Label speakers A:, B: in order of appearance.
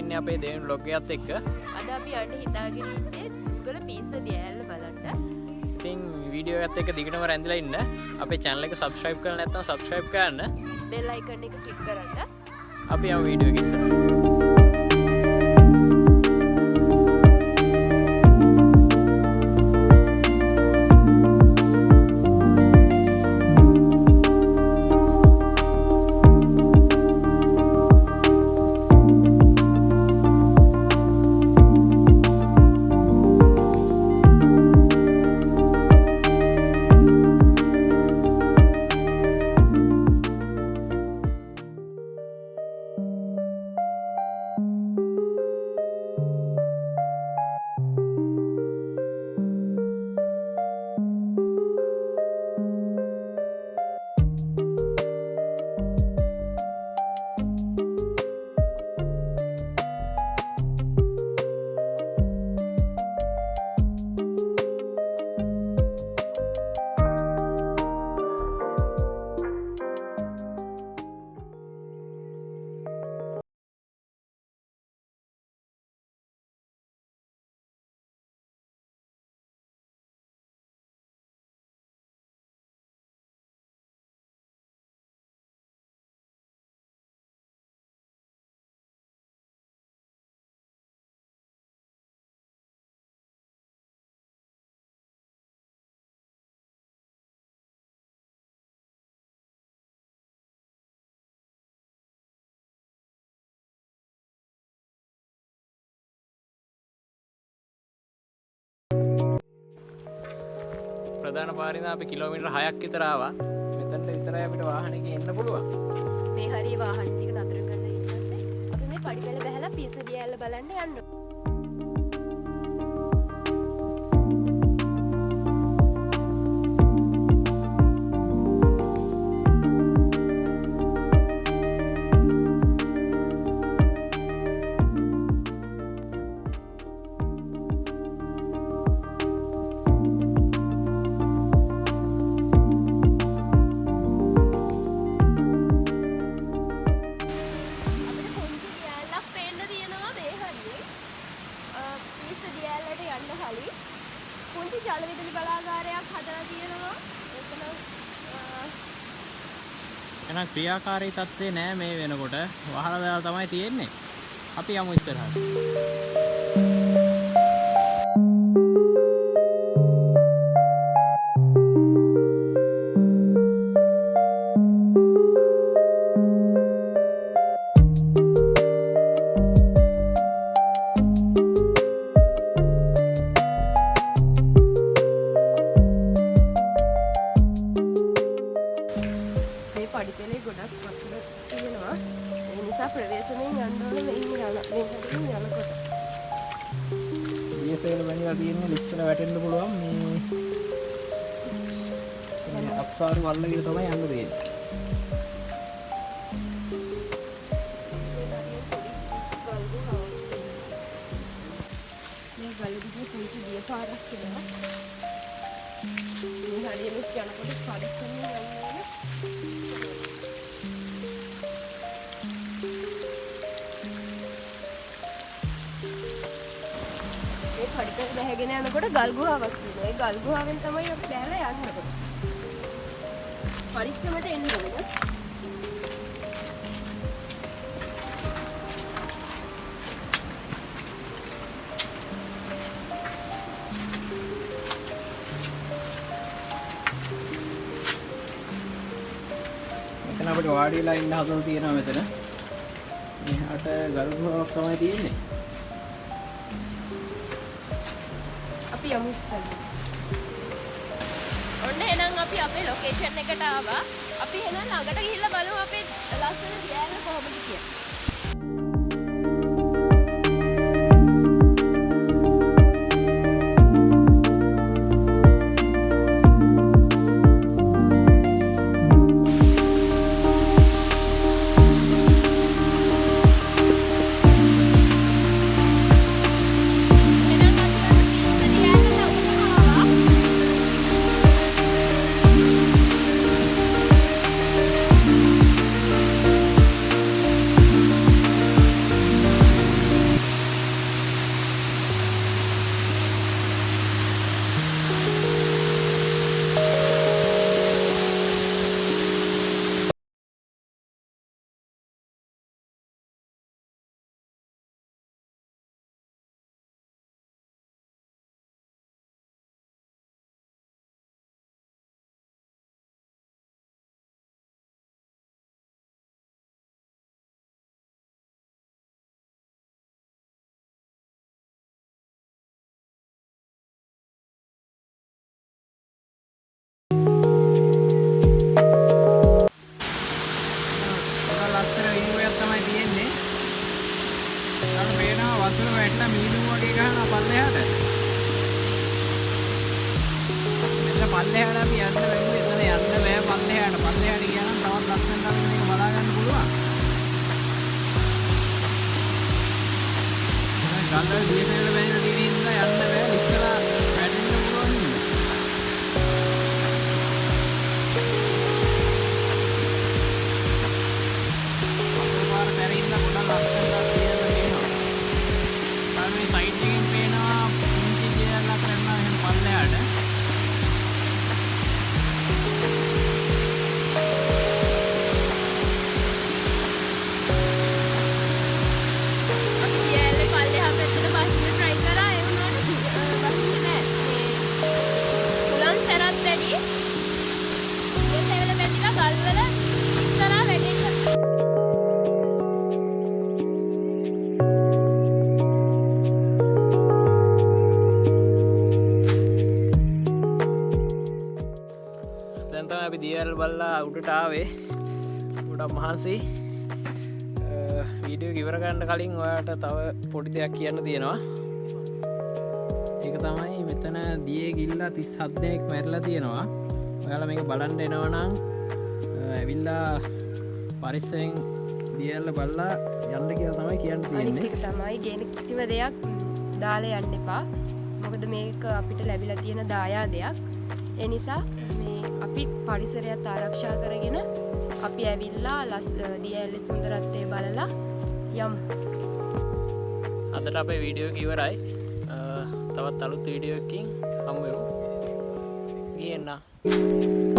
A: ඉන්නේ අපේ දෙවෙනි vlog එකත් එක්ක.
B: අද අපි යන්න හිතාගෙන ඉන්නේ උගල පිස්ස දියැල්ල බලන්න.
A: ඉතින් වීඩියෝ එකත් එක්ක දිගටම රැඳිලා ඉන්න. අපේ channel එක subscribe කරලා නැත්නම් subscribe කරන්න.
B: bell icon එක click කරන්න.
A: අපි යමු වීඩියෝ එක ඉස්සරහට. ප්‍රධාන පාරේ අපි කිලෝමීටර් 6ක් විතර ආවා. මෙතනට විතරයි අපිට වාහනයකින් එන්න පුළුවන්.
B: මේ හරිය වාහන ටික නතර කරලා ඊට පස්සේ අපි මේ පඩිපෙළ බහැලා පිස්ස දියැල්ල බලන්න යන්න. පුංචි ජල විදුලි බලාගාරයක් හදලා තියෙනවා.
A: එහෙනම් ක්‍රියාකාරී තත්ත්වේ නෑ මේ වෙනකොට. වහලා දාලා තමයි තියෙන්නේ. අපි යමු ඉස්සරහට.
B: පඩිපෙළේ ගොඩක් වතුර තියෙනවා. ඒ නිසා ප්‍රවේශමෙන් යන්න ඕනේ මෙයින් යනකොට.
A: ඊයසෙල වැනිලා තියෙන්නේ ඉස්සර වැටෙන්න පුළුවන් මේ අක්කාරු වල්ලගෙන තමයි යන්න දෙන්නේ.
B: මේ ගලදිගේ පුංචි දිය පාරක් තියෙනවා. මේ හරියට යනකොට පරිස්සමෙන් යන්න ඕනේ. පඩිපෙළ බැහැගෙන යනකොට ගල් ගුහාවක් තියෙනවා. ඒ ගල් ගුහාවෙන් තමයි අපි බැහැලා යන්නේ. පරිස්සමට එන්න ඕනේ.
A: මෙතන අපිට වාඩි වෙලා ඉන්න හදලා තියෙනවා මෙතන. මෙහාට ගල් ගුහාවක් තමයි තියෙන්නේ.
B: අපි යමු ඉස්සරහට. ඔන්න එහෙනම් අපි අපේ ලොකේෂන් එකට ආවා. අපි එහෙනම් ළඟට ගිහිල්ලා බලමු අපේ ලස්සන දියැල්ල කොහොමද කියලා.
A: පල්ලෙහාට අපි යන්න බැලුවේ. එතන යන්න බෑ පල්ලෙහාට. පල්ලෙහාට ගියා නම් තවත් ලස්සනට අපි මේක බලා ගන්න පුළුවන්. ගල්වල දියසෙල බැඳලා තියෙන ඉඳලා යන්න බෑ. ඉස්සලා වැටෙන්න පුළුවන් නේද? අපේ පාර පෙරින්න ගොඩක් ලස්සනට තියෙනවා මේනවා. මේ සයිඩ් එකෙන් පේනවා පුංචි දියලා කරනවා එහෙම පල්ලෙහාට. අපි දියවැල් බලලා උඩට ආවේ. ගොඩක් මහන්සි. වීඩියෝ ඉවර කරන්න කලින් ඔයාලට තව පොඩි දෙයක් කියන්න තියෙනවා. ඒක තමයි මෙතන දියේ ගිල්ලා 37 දෙනෙක් මැරිලා තියෙනවා. ඔයාලා මේක බලන්න එනවා නම් ඇවිල්ලා පරිස්සමෙන් දියවැල් බලලා යන්න කියලා තමයි කියන්න තියෙන්නේ.
B: අනිත් එක තමයි ගේන කිසිම දෙයක් දාලා යන්න එපා. මොකද මේක අපිට ලැබිලා තියෙන දායාදයක්. ඒ නිසා අපි පරිසරයත් ආරක්ෂා කරගෙන අපි ඇවිල්ලා දියඇල්ලේ සුන්දරත්වය බලලා යමු.
A: අදට අපේ වීඩියෝ එක ඉවරයි. තවත් අලුත් වීඩියෝ එකකින් හමු වෙමු. ගියන්න.